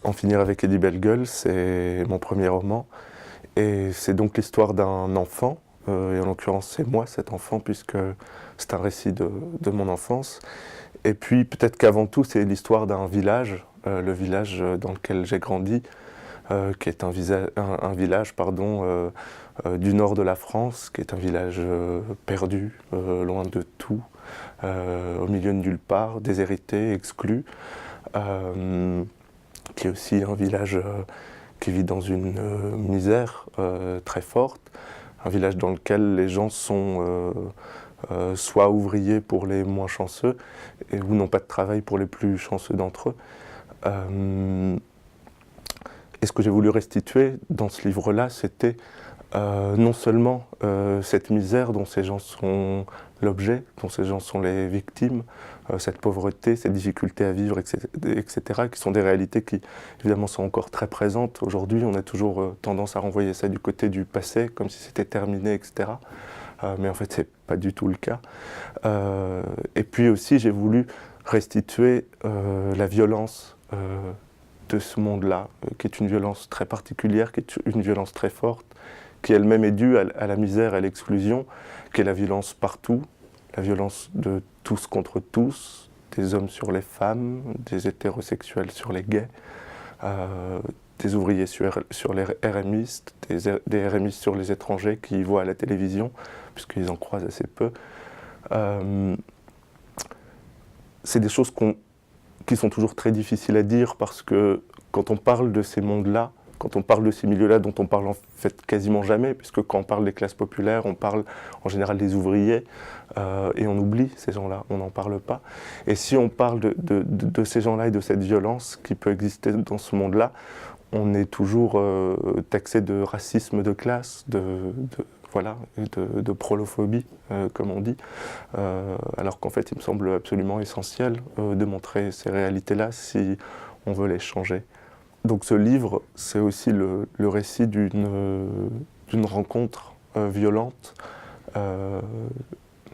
En finir avec Eddie Bellegueule, c'est mon premier roman. Et c'est donc l'histoire d'un enfant, et en l'occurrence c'est moi cet enfant, puisque c'est un récit de mon enfance. Et puis peut-être qu'avant tout c'est l'histoire d'un village, le village dans lequel j'ai grandi, qui est un village du nord de la France, qui est un village perdu, loin de tout, au milieu de nulle part, déshérité, exclu, qui est aussi un village qui vit dans une misère très forte, un village dans lequel les gens sont soit ouvriers pour les moins chanceux, ou n'ont pas de travail pour les plus chanceux d'entre eux. Et ce que j'ai voulu restituer dans ce livre-là, c'était non seulement cette misère dont ces gens sont l'objet, dont ces gens sont les victimes, cette pauvreté, cette difficulté à vivre, etc., qui sont des réalités qui, évidemment, sont encore très présentes. Aujourd'hui, on a toujours tendance à renvoyer ça du côté du passé, comme si c'était terminé, etc. Mais en fait, c'est pas du tout le cas. Et puis aussi, j'ai voulu restituer la violence de ce monde-là, qui est une violence très particulière, qui est une violence très forte, qui elle-même est due à la misère, à l'exclusion, qui est la violence partout, la violence de tous contre tous, des hommes sur les femmes, des hétérosexuels sur les gays, des ouvriers sur les RMistes, des RMistes sur les étrangers qui y voient à la télévision, puisqu'ils en croisent assez peu. C'est des choses qui sont toujours très difficiles à dire, parce que quand on parle de ces mondes-là, quand on parle de ces milieux-là dont on parle en fait quasiment jamais, puisque quand on parle des classes populaires, on parle en général des ouvriers, et on oublie ces gens-là, on n'en parle pas. Et si on parle de ces gens-là et de cette violence qui peut exister dans ce monde-là, on est toujours taxé de racisme de classe, voilà, de prolophobie, comme on dit, alors qu'en fait il me semble absolument essentiel de montrer ces réalités-là si on veut les changer. Donc ce livre, c'est aussi le récit d'une rencontre violente,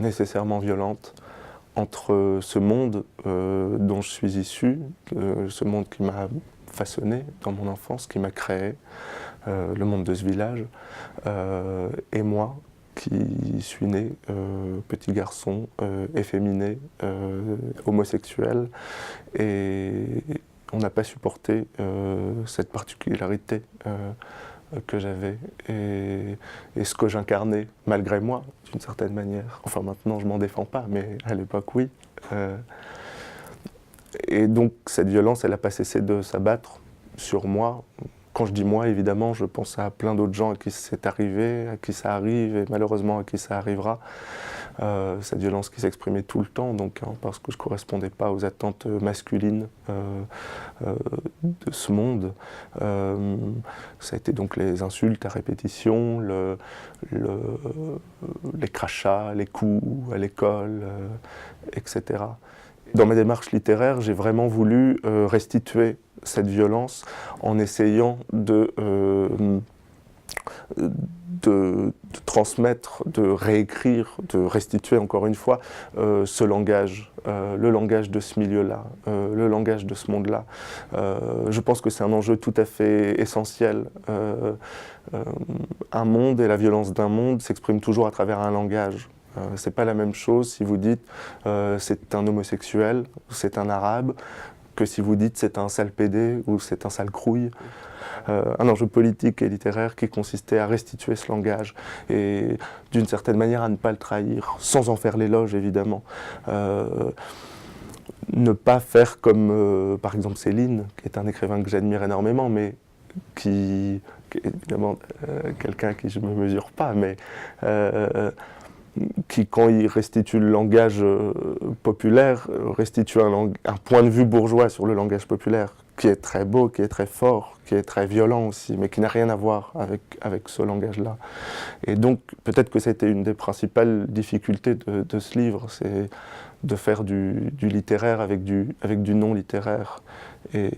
nécessairement violente, entre ce monde dont je suis issu, ce monde qui m'a façonné dans mon enfance, qui m'a créé, le monde de ce village, et moi, qui suis né petit garçon, efféminé, homosexuel, et on n'a pas supporté cette particularité que j'avais et ce que j'incarnais malgré moi, d'une certaine manière. Enfin maintenant je m'en défends pas, mais à l'époque oui. Et donc cette violence, elle n'a pas cessé de s'abattre sur moi. Quand je dis moi, évidemment, je pense à plein d'autres gens à qui c'est arrivé, à qui ça arrive, et malheureusement à qui ça arrivera. Cette violence qui s'exprimait tout le temps, donc, parce que je ne correspondais pas aux attentes masculines de ce monde. Ça a été donc les insultes à répétition, les crachats, les coups à l'école, etc. Dans ma démarche littéraire, j'ai vraiment voulu restituer cette violence en essayant de transmettre, de réécrire, de restituer encore une fois ce langage, le langage de ce milieu-là, le langage de ce monde-là. Je pense que c'est un enjeu tout à fait essentiel. Un monde et la violence d'un monde s'expriment toujours à travers un langage. C'est pas la même chose si vous dites c'est un homosexuel, c'est un arabe, que si vous dites c'est un sale pédé ou c'est un sale crouille. Un enjeu politique et littéraire qui consistait à restituer ce langage et d'une certaine manière à ne pas le trahir, sans en faire l'éloge évidemment. Ne pas faire comme par exemple Céline, qui est un écrivain que j'admire énormément, mais qui est évidemment quelqu'un à qui je ne me mesure pas, mais qui, quand il restitue le langage populaire, restitue un point de vue bourgeois sur le langage populaire, qui est très beau, qui est très fort, qui est très violent aussi, mais qui n'a rien à voir avec ce langage-là. Et donc, peut-être que c'était une des principales difficultés de ce livre, c'est de faire du littéraire avec du non-littéraire. Et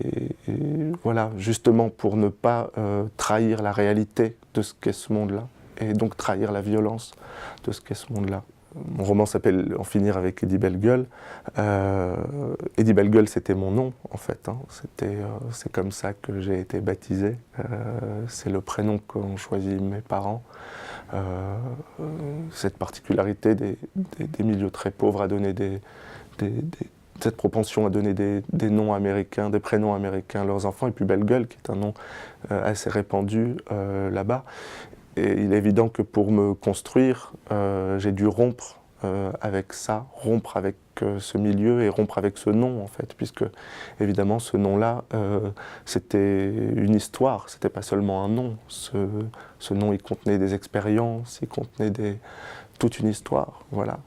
voilà, justement pour ne pas trahir la réalité de ce qu'est ce monde-là, et donc trahir la violence de ce qu'est ce monde-là. mon roman s'appelle En finir avec Eddie Bellegueule. Eddie Bellegueule, c'était mon nom, en fait. Hein. C'est comme ça que j'ai été baptisé. C'est le prénom qu'ont choisi mes parents. Cette particularité des milieux très pauvres à donner cette propension à donner des noms américains, des prénoms américains à leurs enfants, et puis Bellegueule, qui est un nom assez répandu là-bas. Et il est évident que pour me construire, j'ai dû rompre avec ça, rompre avec ce milieu et rompre avec ce nom, en fait, puisque évidemment ce nom-là, c'était une histoire, c'était pas seulement un nom. Ce nom, il contenait des expériences, il contenait toute une histoire, voilà.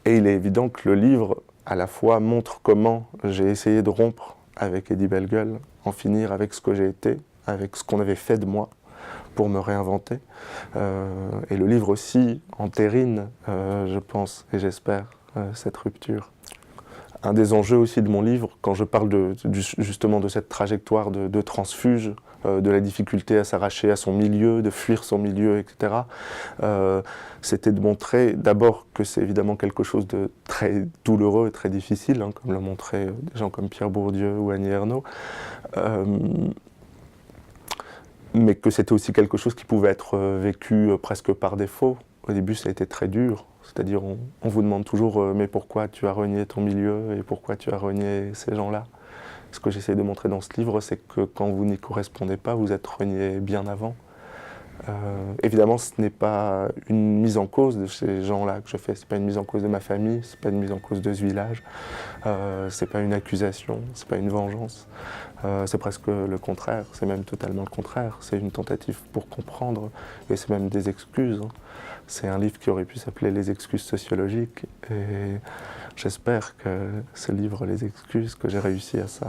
Et il est évident que le livre, à la fois, montre comment j'ai essayé de rompre avec Eddie Bellegueule, en finir avec ce que j'ai été, avec ce qu'on avait fait de moi, pour me réinventer. Et le livre aussi entérine, je pense, et j'espère, cette rupture. Un des enjeux aussi de mon livre, quand je parle justement de cette trajectoire de transfuge, de la difficulté à s'arracher à son milieu, de fuir son milieu, etc., c'était de montrer d'abord que c'est évidemment quelque chose de très douloureux et très difficile, hein, comme l'ont montré des gens comme Pierre Bourdieu ou Annie Ernaux, mais que c'était aussi quelque chose qui pouvait être vécu presque par défaut. Au début, ça a été très dur. C'est-à-dire, on vous demande toujours mais pourquoi tu as renié ton milieu et pourquoi tu as renié ces gens-là. Ce que j'essaie de montrer dans ce livre, c'est que quand vous n'y correspondez pas, vous êtes renié bien avant. Évidemment, ce n'est pas une mise en cause de ces gens-là que je fais. Ce n'est pas une mise en cause de ma famille, ce n'est pas une mise en cause de ce village. Ce n'est pas une accusation, ce n'est pas une vengeance. C'est presque le contraire, c'est même totalement le contraire. C'est une tentative pour comprendre et c'est même des excuses. C'est un livre qui aurait pu s'appeler Les excuses sociologiques et j'espère que ce livre, Les excuses, que j'ai réussi à ça.